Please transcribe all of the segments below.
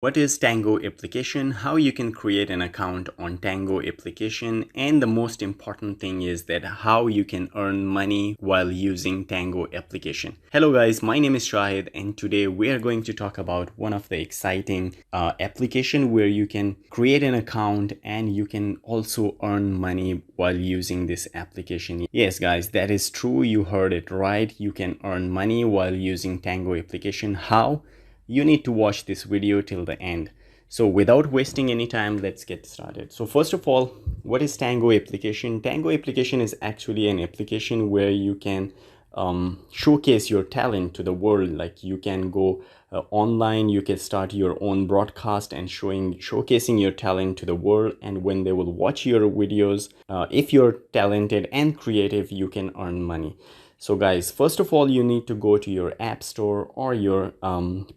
What is Tango application, how you can create an account on Tango application, and the most important thing is that how you can earn money while using Tango application. Hello guys, my name is Shahid and today we are going to talk about one of the exciting application where you can create an account and you can also earn money while using this application. Yes guys, that is true, you heard it right, you can earn money while using Tango application. How? You need to watch this video till the end. So without wasting any time, let's get started. So first of all, what is Tango application? Tango application is actually an application where you can showcase your talent to the world. Like you can go online, you can start your own broadcast and showcasing your talent to the world. And when they will watch your videos, if you're talented and creative, you can earn money. So guys, first of all, you need to go to your app store or your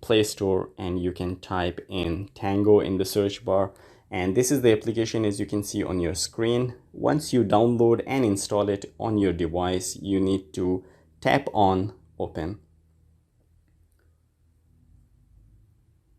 Play Store and you can type in Tango in the search bar. And this is the application as you can see on your screen. Once you download and install it on your device, you need to tap on open.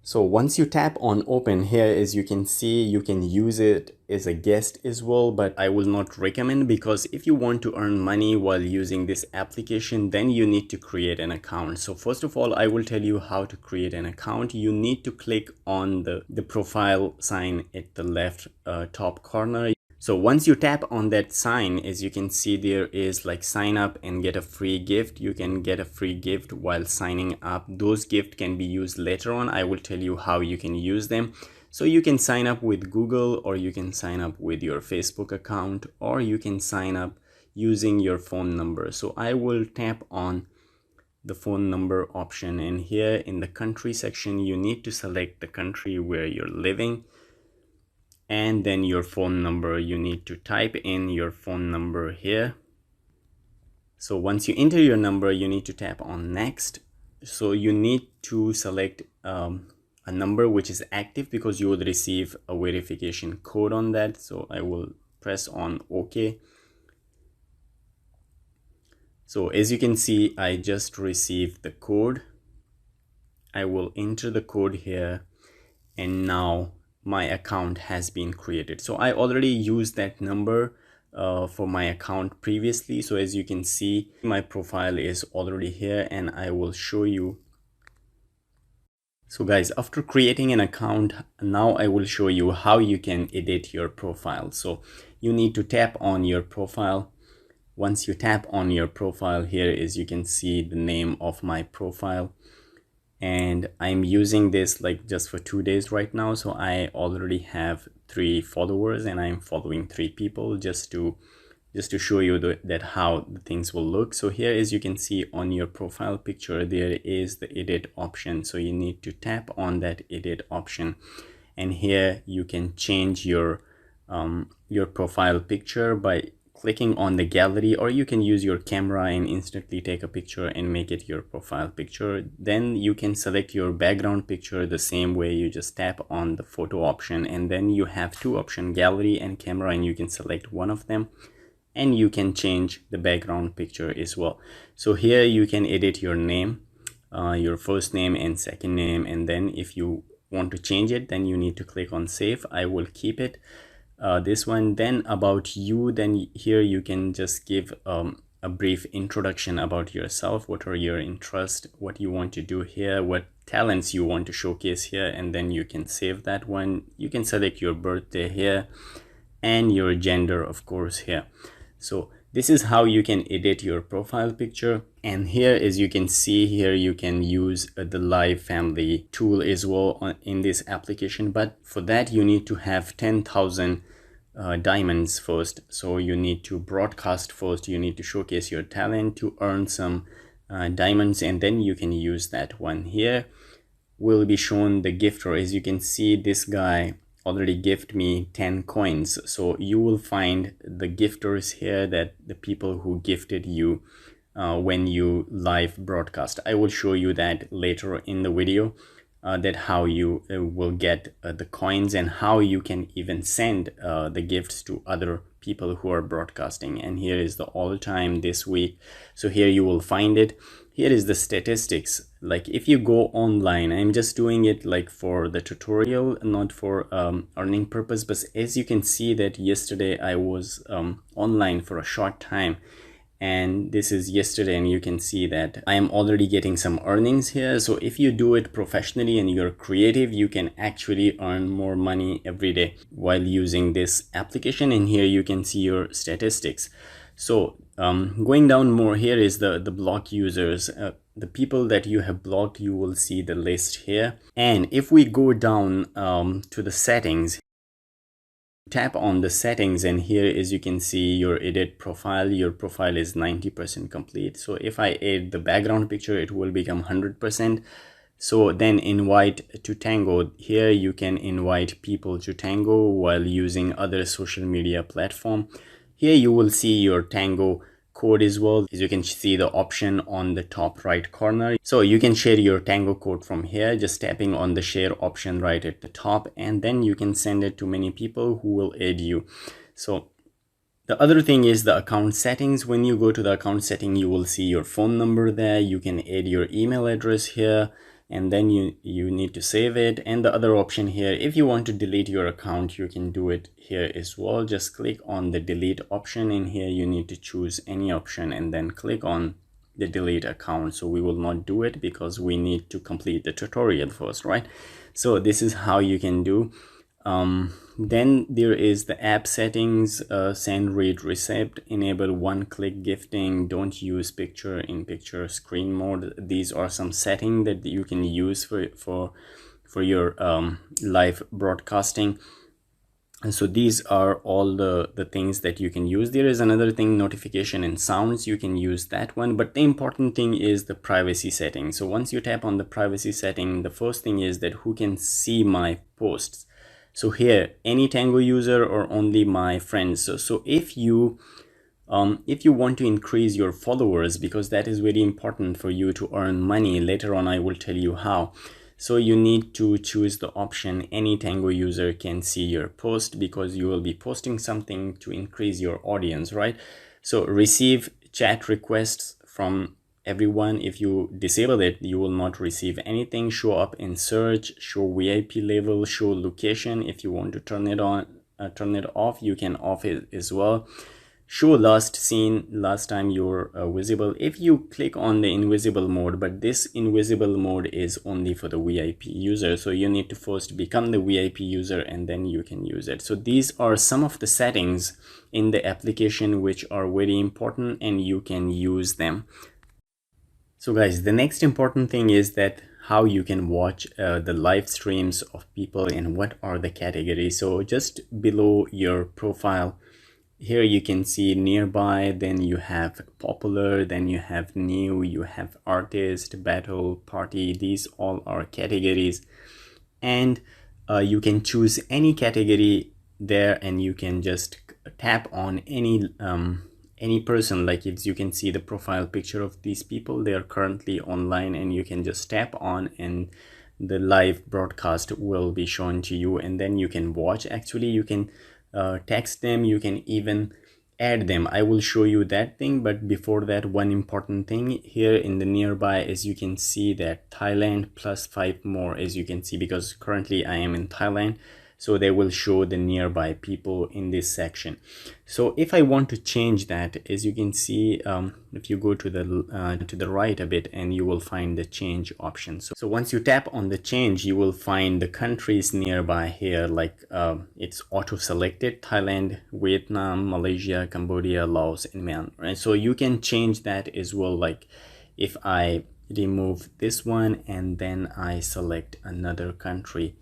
So once you tap on open here, as you can see, you can use it as a guest as well, but I will not recommend because if you want to earn money while using this application, then you need to create an account. So first of all, I will tell you how to create an account. You need to click on the profile sign at the left top corner. So once you tap on that sign, as you can see, there is like sign up and get a free gift. You can get a free gift while signing up. Those gifts can be used later on. I will tell you how you can use them. So you can sign up with Google, or you can sign up with your Facebook account, or you can sign up using your phone number. So I will tap on the phone number option, and here in the country section, you need to select the country where you're living. And then your phone number, you need to type in your phone number here. So once you enter your number, you need to tap on next. So you need to select a number which is active because you will receive a verification code on that. So I will press on OK. So as you can see, I just received the code. I will enter the code here, and now my account has been created. So I already used that number for my account previously. So as you can see, my profile is already here and I will show you. So guys, after creating an account, now I will show you how you can edit your profile. So you need to tap on your profile. Once you tap on your profile, here as you can see the name of my profile. And I'm using this like just for 2 days right now. So I already have 3 followers and I'm following 3 people just to show you that how the things will look. So here, as you can see on your profile picture, there is the edit option. So you need to tap on that edit option. And here you can change your profile picture by clicking on the gallery, or you can use your camera and instantly take a picture and make it your profile picture. Then you can select your background picture the same way. You just tap on the photo option, and then you have 2 options, gallery and camera, and you can select one of them and you can change the background picture as well. So here you can edit your name, your first name and second name, and then if you want to change it, then you need to click on save. I will keep it. This one. Then about you, then here you can just give a brief introduction about yourself. What are your interests, what you want to do here, what talents you want to showcase here, and then you can save that one. You can select your birthday here and your gender, of course, here. So this is how you can edit your profile picture. And here, as you can see here, you can use the live family tool as well in this application. But for that, you need to have 10,000 diamonds first. So you need to broadcast first. You need to showcase your talent to earn some diamonds, and then you can use that one. Here will be shown the gifter. As you can see, this guy already gifted me 10 coins. So you will find the gifters here, that the people who gifted you when you live broadcast. I will show you that later in the video, that how you will get the coins and how you can even send the gifts to other people who are broadcasting. And here is the all time this week. So here you will find it. Here is the statistics like if you go online, I'm just doing it like for the tutorial, not for earning purpose, but as you can see that yesterday I was online for a short time, and this is yesterday, and you can see that I am already getting some earnings here. So if you do it professionally and you're creative, you can actually earn more money every day while using this application. And here you can see your statistics. So going down more, here is the block users, the people that you have blocked. You will see the list here. And if we go down to the settings, tap on the settings, and here is you can see your edit profile. Your profile is 90% complete. So if I add the background picture, it will become 100%. So then invite to Tango. Here you can invite people to Tango while using other social media platform. Here you will see your Tango code as well. As you can see the option on the top right corner. So you can share your Tango code from here, just tapping on the share option right at the top, and then you can send it to many people who will add you. So the other thing is the account settings. When you go to the account setting, you will see your phone number there. You can add your email address here, and then you need to save it. And the other option here, if you want to delete your account, you can do it here as well. Just click on the delete option, and here you need to choose any option and then click on the delete account. So we will not do it because we need to complete the tutorial first, right? So this is how you can do. Then there is the app settings, send, read, receipt, enable one-click gifting, don't use picture-in-picture screen mode. These are some settings that you can use for your live broadcasting. And so these are all the things that you can use. There is another thing, notification and sounds. You can use that one, but the important thing is the privacy setting. So once you tap on the privacy setting, the first thing is that who can see my posts. So here, any Tango user or only my friends. So if you want to increase your followers, because that is very important for you to earn money, later on I will tell you how. So you need to choose the option any Tango user can see your post, because you will be posting something to increase your audience, right? So receive chat requests from everyone. If you disable it, you will not receive anything. Show up in search, show VIP level, show location. If you want to turn it on, turn it off, you can off it as well. Show last seen, last time you're visible, if you click on the invisible mode. But this invisible mode is only for the VIP user, so you need to first become the VIP user and then you can use it. So these are some of the settings in the application which are very important and you can use them. So guys, the next important thing is that how you can watch the live streams of people and what are the categories. So just below your profile, here you can see nearby, then you have popular, then you have new, you have artist, battle, party. These all are categories, and you can choose any category there, and you can just tap on any person. Like if you can see the profile picture of these people, they are currently online, and you can just tap on and the live broadcast will be shown to you, and then you can watch. Actually, you can text them, you can even add them. I will show you that thing, but before that, one important thing here in the nearby is you can see that Thailand plus 5 more, as you can see, because currently I am in Thailand, so they will show the nearby people in this section. So if I want to change that, as you can see, if you go to the right a bit, and you will find the change option. So once you tap on the change, you will find the countries nearby here, like it's auto selected: Thailand, Vietnam, Malaysia, Cambodia, Laos, and Myanmar. Right? So you can change that as well. Like if I remove this one and then I select another country,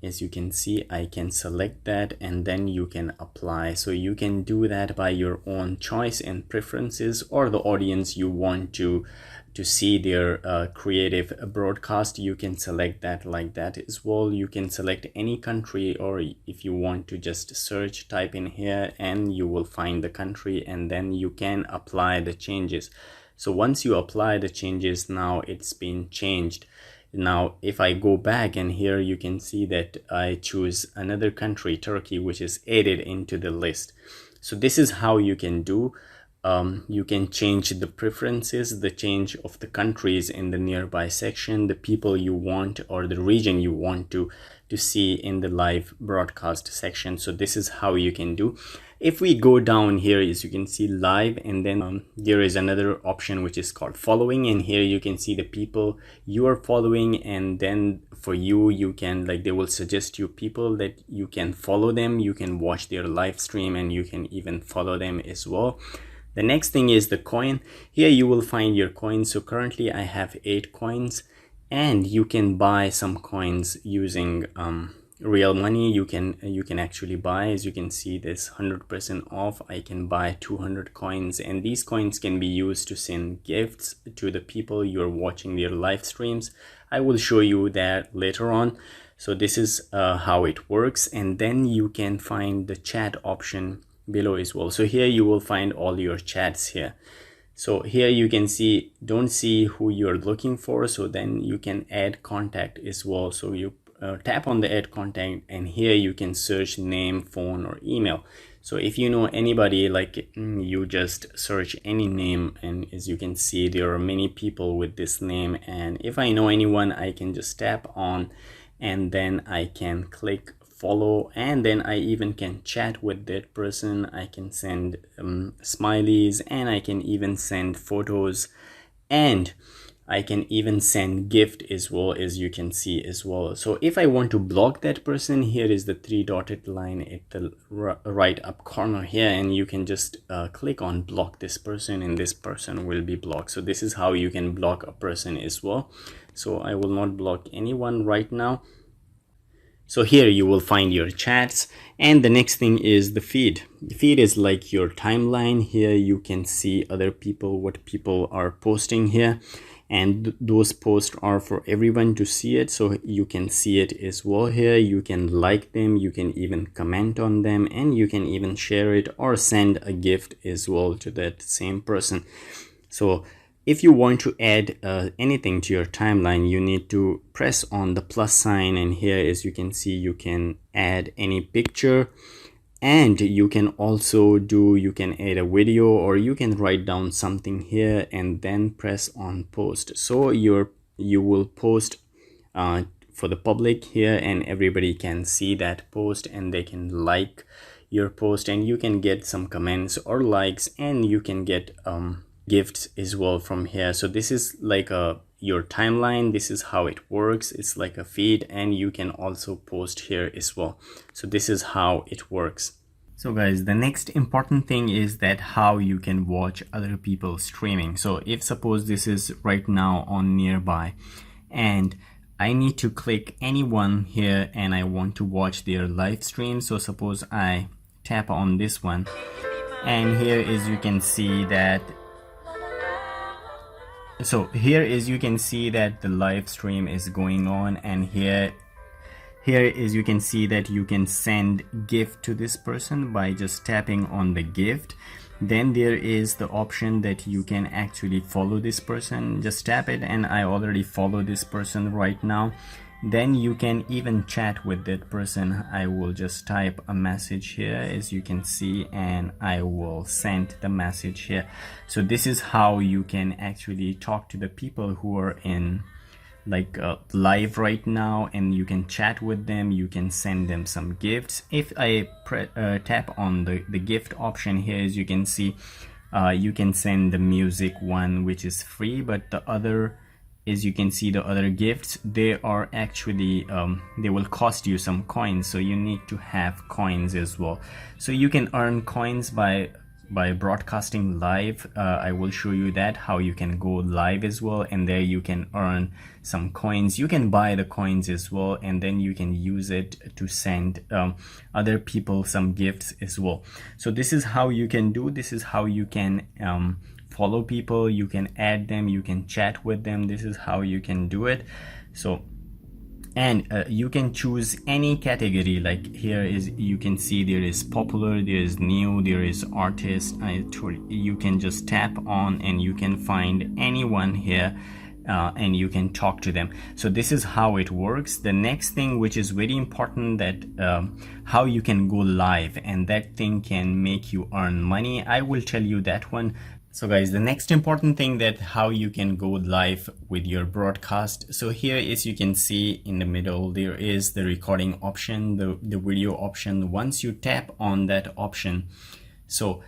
as you can see, I can select that and then you can apply. So you can do that by your own choice and preferences, or the audience you want to see their creative broadcast. You can select that like that as well. You can select any country, or if you want to just search, type in here and you will find the country, and then you can apply the changes. So once you apply the changes, now it's been changed. Now if I go back, and here you can see that I choose another country, Turkey, which is added into the list. So this is how you can do. you can change the preferences, the change of the countries in the nearby section, the people you want or the region you want to see in the live broadcast section. So this is how you can do. If we go down here, as you can see live, and then there is another option which is called following, and here you can see the people you are following, and then for you can, like, they will suggest you people that you can follow them, you can watch their live stream, and you can even follow them as well. The next thing is the coin. Here you will find your coins. So currently I have 8 coins, and you can buy some coins using real money. You can actually buy, as you can see, this 100% off. I can buy 200 coins, and these coins can be used to send gifts to the people you're watching their live streams. I will show you that later on. So this is how it works, and then you can find the chat option below as well. So here you will find all your chats here. So here you can see, don't see who you're looking for, so then you can add contact as well. So you tap on the add contact, and here you can search name, phone, or email. So if you know anybody, like, you just search any name, and as you can see, there are many people with this name, and if I know anyone, I can just tap on, and then I can click follow, and then I even can chat with that person. I can send smileys, and I can even send photos, and I can even send gift as well, as you can see as well. So if I want to block that person, here is the 3 dotted line at the right up corner here, and you can just click on block this person, and this person will be blocked. So this is how you can block a person as well. So I will not block anyone right now. So here you will find your chats, and the next thing is the feed. The feed is like your timeline. Here you can see other people, what people are posting here, and those posts are for everyone to see it, so you can see it as well. Here you can like them, you can even comment on them, and you can even share it or send a gift as well to that same person. So if you want to add anything to your timeline, you need to press on the plus sign, and here, as you can see, you can add any picture, and you can also you can add a video, or you can write down something here and then press on post. So you will post for the public here, and everybody can see that post, and they can like your post, and you can get some comments or likes, and you can get gifts as well from here. So this is like your timeline. This is how it works. It's like a feed, and you can also post here as well. So this is how it works. So guys, the next important thing is that how you can watch other people streaming. So if suppose this is right now on nearby, and I need to click anyone here, and I want to watch their live stream. So suppose I tap on this one, and here is you can see that you can see that the live stream is going on, and here is you can see that you can send gift to this person by just tapping on the gift. Then there is the option that you can actually follow this person. Just tap it, and I already follow this person right now. Then you can even chat with that person. I will just type a message here, as you can see, and I will send the message here. So this is how you can actually talk to the people who are in like live right now, and you can chat with them, you can send them some gifts. If I tap on the gift option here, as you can see, you can send the music one, which is free, but the other, as you can see, the other gifts, they are actually they will cost you some coins, so you need to have coins as well. So you can earn coins by broadcasting live. I will show you that how you can go live as well, and there you can earn some coins. You can buy the coins as well, and then you can use it to send other people some gifts as well. So this is how you can do. This is how you can follow people, you can add them, you can chat with them. This is how you can do it. So and you can choose any category. Like here is, you can see there is popular, there is new, there is artist. You can just tap on and you can find anyone here and you can talk to them. So this is how it works. The next thing, which is very important, that how you can go live, and that thing can make you earn money. I will tell you that one. So guys, the next important thing, that how you can go live with your broadcast. So here, as you can see in the middle, there is the recording option, the video option. Once you tap on that option, so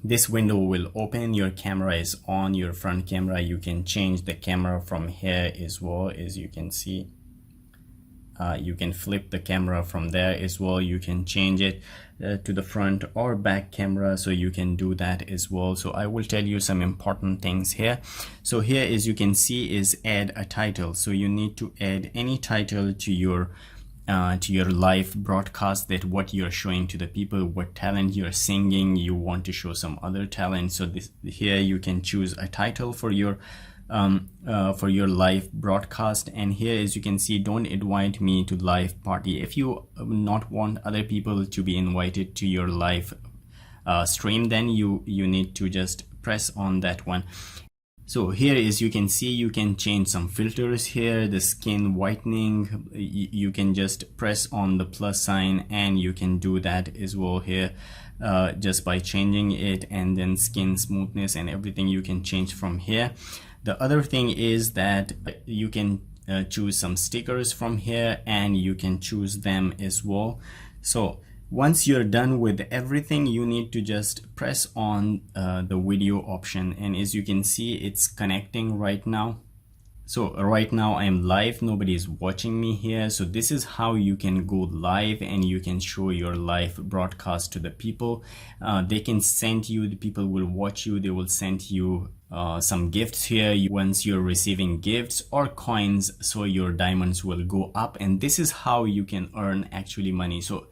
this window will open. Your camera is on, your front camera. You can change the camera from here as well, as you can see. You can flip the camera from there as well. You can change it to the front or back camera, so you can do that as well. So I will tell you some important things here. So here, as you can see, is add a title. So you need to add any title to your live broadcast, that what you're showing to the people, what talent you're singing, you want to show some other talent. So here you can choose a title for your live broadcast. And here, as you can see, don't invite me to live party. If you not want other people to be invited to your live stream, then you need to just press on that one. So here, as you can see, you can change some filters here. The skin whitening, you can just press on the plus sign, and you can do that as well here, just by changing it. And then skin smoothness and everything you can change from here. The other thing is that you can choose some stickers from here, and you can choose them as well. So once you're done with everything, you need to just press on the video option, and as you can see, it's connecting right now. So right now I am live, nobody is watching me here. So this is how you can go live, and you can show your live broadcast to the people. They can send you, the people will watch you, they will send you some gifts here. Once you're receiving gifts or coins, so your diamonds will go up, and this is how you can earn actually money. So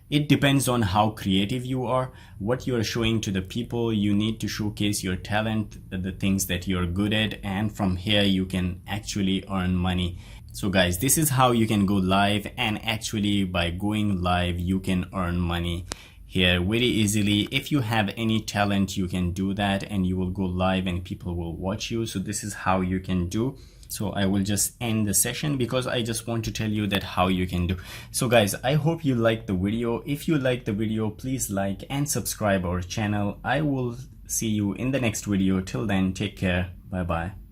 it depends on how creative you are, what you are showing to the people. You need to showcase your talent, the things that you're good at, and from here you can actually earn money. So guys, this is how you can go live, and actually by going live you can earn money here very easily. If you have any talent, you can do that, and you will go live and people will watch you. So this is how you can do. So I will just end the session, because I just want to tell you that how you can do. So guys, I hope you liked the video. If you like the video, please like and subscribe our channel. I will see you in the next video. Till then, take care. Bye bye.